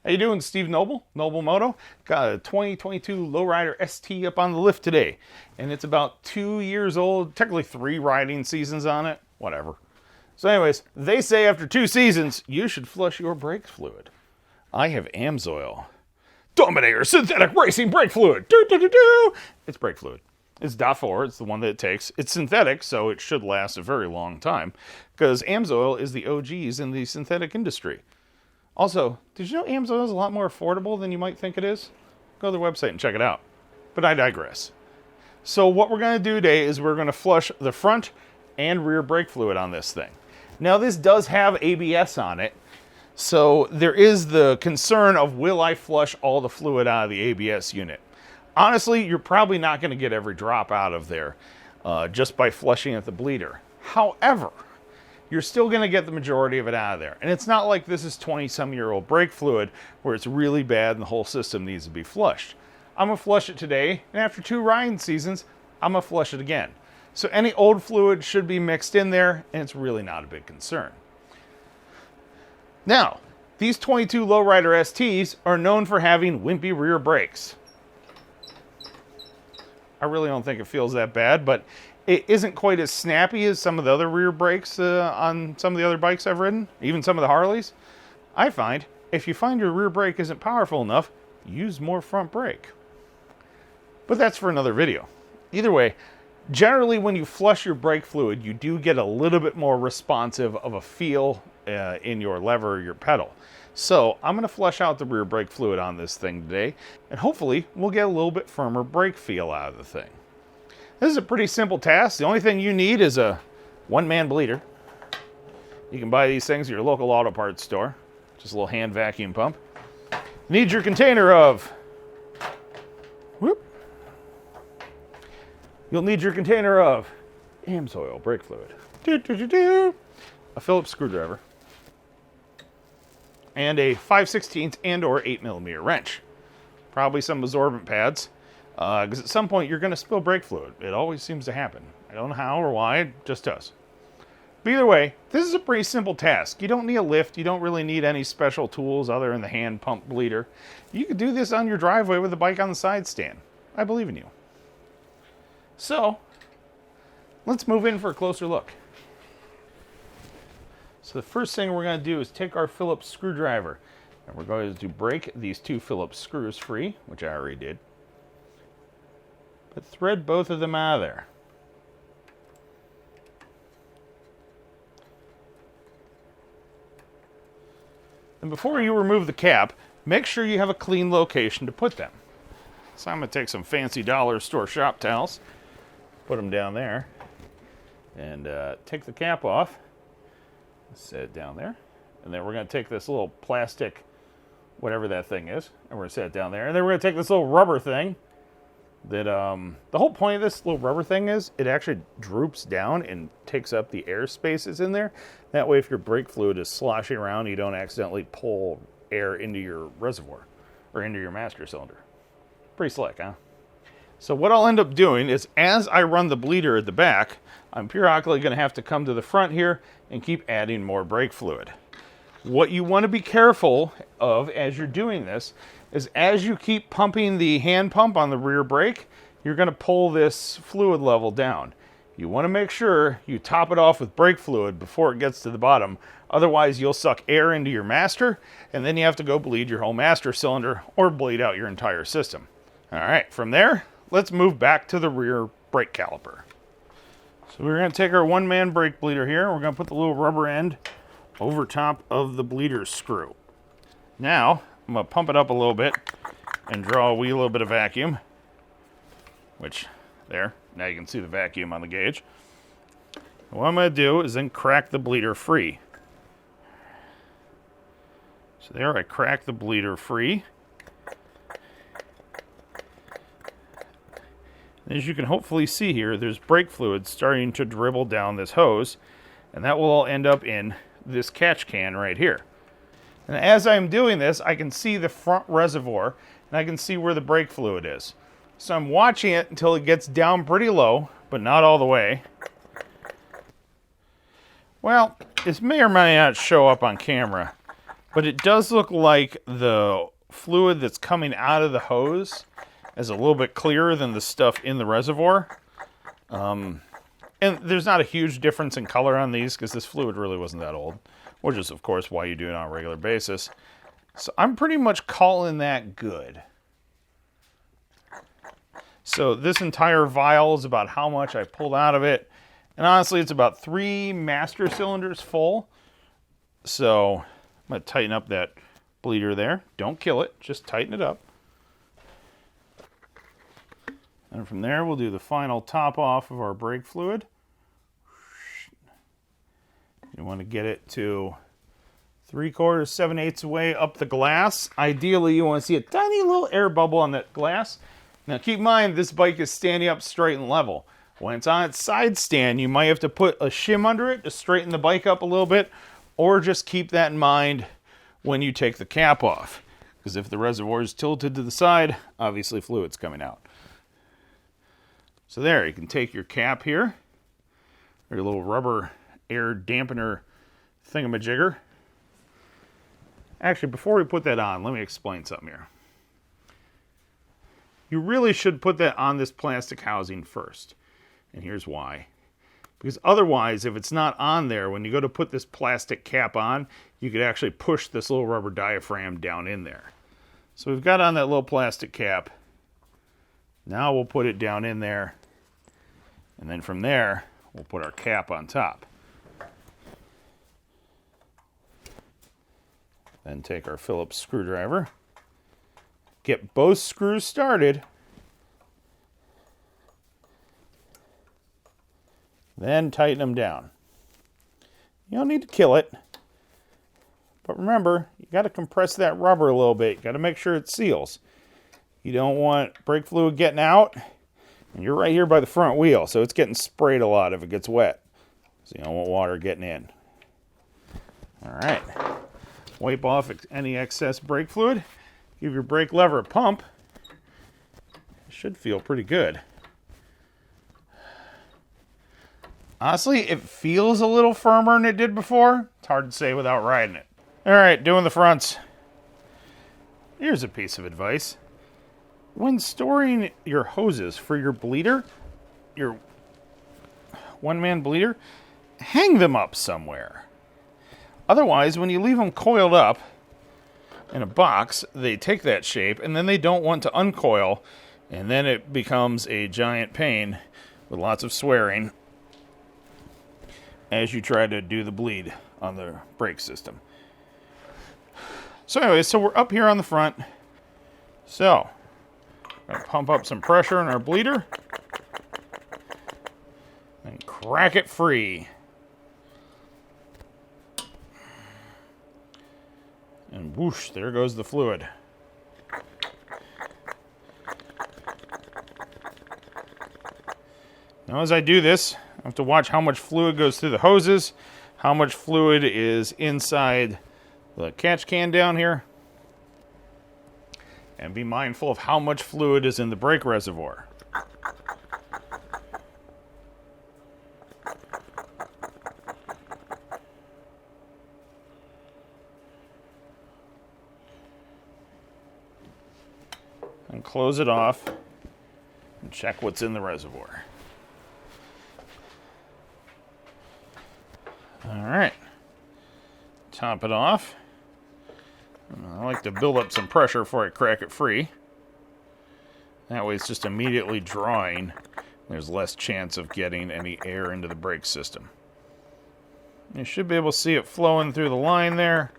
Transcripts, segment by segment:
How you doing, Steve Noble Moto? Got a 2022 Lowrider ST up on the lift today, and it's about 2 years old, technically 3 riding seasons on it, whatever. So anyways, they say after 2 seasons, you should flush your brake fluid. I have Amsoil Dominator Synthetic Racing Brake Fluid. It's brake fluid. It's DOT 4, it's the one that it takes. It's synthetic, so it should last a very long time, because Amsoil is the OGs in the synthetic industry. Also, did you know Amsoil is a lot more affordable than you might think it is? Go to their website and check it out. But I digress. So what we're going to do today is we're going to flush the front and rear brake fluid on this thing. Now this does have ABS on it, so there is the concern of will I flush all the fluid out of the ABS unit. Honestly, you're probably not going to get every drop out of there just by flushing at the bleeder. However, you're still going to get the majority of it out of there. And it's not like this is 20-some-year-old brake fluid where it's really bad and the whole system needs to be flushed. I'm going to flush it today, and after 2 riding seasons, I'm going to flush it again. So any old fluid should be mixed in there, and it's really not a big concern. Now, these 22 Lowrider STs are known for having wimpy rear brakes. I really don't think it feels that bad, but it isn't quite as snappy as some of the other rear brakes on some of the other bikes I've ridden, even some of the Harleys. I find if you find your rear brake isn't powerful enough, use more front brake. But that's for another video. Either way, generally when you flush your brake fluid, you do get a little bit more responsive of a feel in your lever or your pedal. So I'm going to flush out the rear brake fluid on this thing today, and hopefully we'll get a little bit firmer brake feel out of the thing. This is a pretty simple task. The only thing you need is a one-man bleeder. You can buy these things at your local auto parts store. Just a little hand vacuum pump. Need your container of... You'll need your container of Amsoil brake fluid. A Phillips screwdriver. And a 5/16 and or 8mm wrench. Probably some absorbent pads. Because at some point you're going to spill brake fluid. It always seems to happen. I don't know how or why, it just does. But either way, this is a pretty simple task. You don't need a lift. You don't really need any special tools other than the hand pump bleeder. You could do this on your driveway with the bike on the side stand. I believe in you. So, let's move in for a closer look. So the first thing we're going to do is take our Phillips screwdriver, and we're going to break these 2 Phillips screws free, which I already did. But thread both of them out of there. And before you remove the cap, make sure you have a clean location to put them. So I'm going to take some fancy dollar store shop towels, put them down there, and take the cap off, set it down there. And then we're going to take this little plastic, whatever that thing is, and we're going to set it down there. And then we're going to take this little rubber thing that the whole point of this little rubber thing is it actually droops down and takes up the air spaces in there. That way if your brake fluid is sloshing around, you don't accidentally pull air into your reservoir or into your master cylinder. Pretty slick, huh? So what I'll end up doing is as I run the bleeder at the back, I'm periodically going to have to come to the front here and keep adding more brake fluid. What you want to be careful of as you're doing this is as you keep pumping the hand pump on the rear brake, you're going to pull this fluid level down. You want to make sure you top it off with brake fluid before it gets to the bottom. Otherwise, you'll suck air into your master, and then you have to go bleed your whole master cylinder or bleed out your entire system. All right, from there, let's move back to the rear brake caliper. So we're going to take our one-man brake bleeder here. We're going to put the little rubber end over top of the bleeder screw. Now, I'm going to pump it up a little bit and draw a wee little bit of vacuum, which, there, now you can see the vacuum on the gauge. And what I'm going to do is then crack the bleeder free. So there, I crack the bleeder free. As you can hopefully see here, there's brake fluid starting to dribble down this hose, and that will all end up in this catch can right here. And as I'm doing this, I can see the front reservoir, and I can see where the brake fluid is. So I'm watching it until it gets down pretty low, but not all the way. Well, this may or may not show up on camera, but it does look like the fluid that's coming out of the hose is a little bit clearer than the stuff in the reservoir. And there's not a huge difference in color on these because this fluid really wasn't that old, which is, of course, why you do it on a regular basis. So I'm pretty much calling that good. So this entire vial is about how much I pulled out of it. And honestly, it's about 3 master cylinders full. So I'm going to tighten up that bleeder there. Don't kill it, just tighten it up. And from there, we'll do the final top off of our brake fluid. You want to get it to 3/4, 7/8 way up the glass. Ideally, you want to see a tiny little air bubble on that glass. Now, keep in mind, this bike is standing up straight and level. When it's on its side stand, you might have to put a shim under it to straighten the bike up a little bit, or just keep that in mind when you take the cap off. Because if the reservoir is tilted to the side, obviously fluid's coming out. So there, you can take your cap here, or your little rubber air dampener thingamajigger. Actually, before we put that on, let me explain something here. You really should put that on this plastic housing first. And here's why. Because otherwise, if it's not on there, when you go to put this plastic cap on, you could actually push this little rubber diaphragm down in there. So we've got on that little plastic cap. Now we'll put it down in there. And then from there, we'll put our cap on top. Then take our Phillips screwdriver. Get both screws started. Then tighten them down. You don't need to kill it. But remember, you got to compress that rubber a little bit. You got to make sure it seals. You don't want brake fluid getting out. And you're right here by the front wheel, so it's getting sprayed a lot if it gets wet. So you don't want water getting in. All right. Wipe off any excess brake fluid. Give your brake lever a pump. It should feel pretty good. Honestly, it feels a little firmer than it did before. It's hard to say without riding it. All right, doing the fronts. Here's a piece of advice. When storing your hoses for your bleeder, your one-man bleeder, hang them up somewhere. Otherwise, when you leave them coiled up in a box, they take that shape, and then they don't want to uncoil, and then it becomes a giant pain with lots of swearing as you try to do the bleed on the brake system. So anyway, so we're up here on the front. So, I'm going to pump up some pressure in our bleeder and crack it free. And whoosh, there goes the fluid. Now as I do this, I have to watch how much fluid goes through the hoses, how much fluid is inside the catch can down here, and be mindful of how much fluid is in the brake reservoir. And close it off and check what's in the reservoir. All right, top it off. I like to build up some pressure before I crack it free. That way it's just immediately drawing. There's less chance of getting any air into the brake system. You should be able to see it flowing through the line there.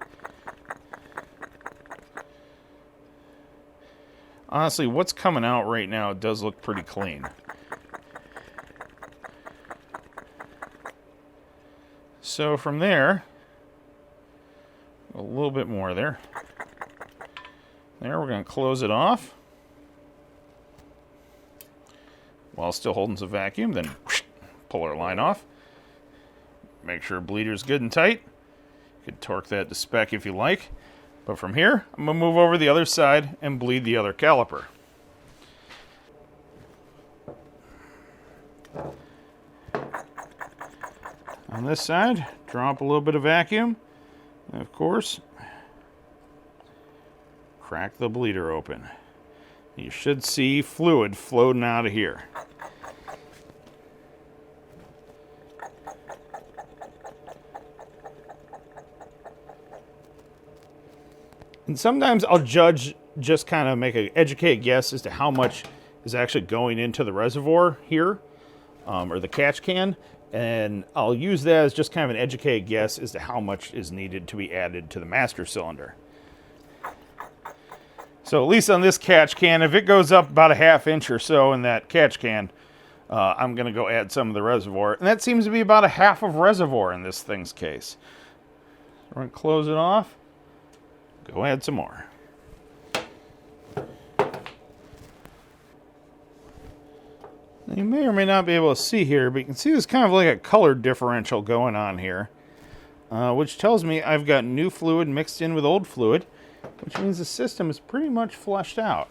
Honestly, what's coming out right now does look pretty clean. So from there, a little bit more there. There, we're going to close it off while still holding some vacuum. Then pull our line off. Make sure bleeder's good and tight. You can torque that to spec if you like. But from here, I'm going to move over the other side and bleed the other caliper. On this side, draw up a little bit of vacuum. And of course, crack the bleeder open. You should see fluid floating out of here. And sometimes I'll just kind of make an educated guess as to how much is actually going into the reservoir here, or the catch can, and I'll use that as just kind of an educated guess as to how much is needed to be added to the master cylinder. So at least on this catch can, if it goes up about a ½ inch or so in that catch can, I'm going to go add some of the reservoir, and that seems to be about a half of reservoir in this thing's case. We're going to close it off. Go add some more. You may or may not be able to see here, but you can see there's kind of like a color differential going on here, which tells me I've got new fluid mixed in with old fluid, which means the system is pretty much flushed out.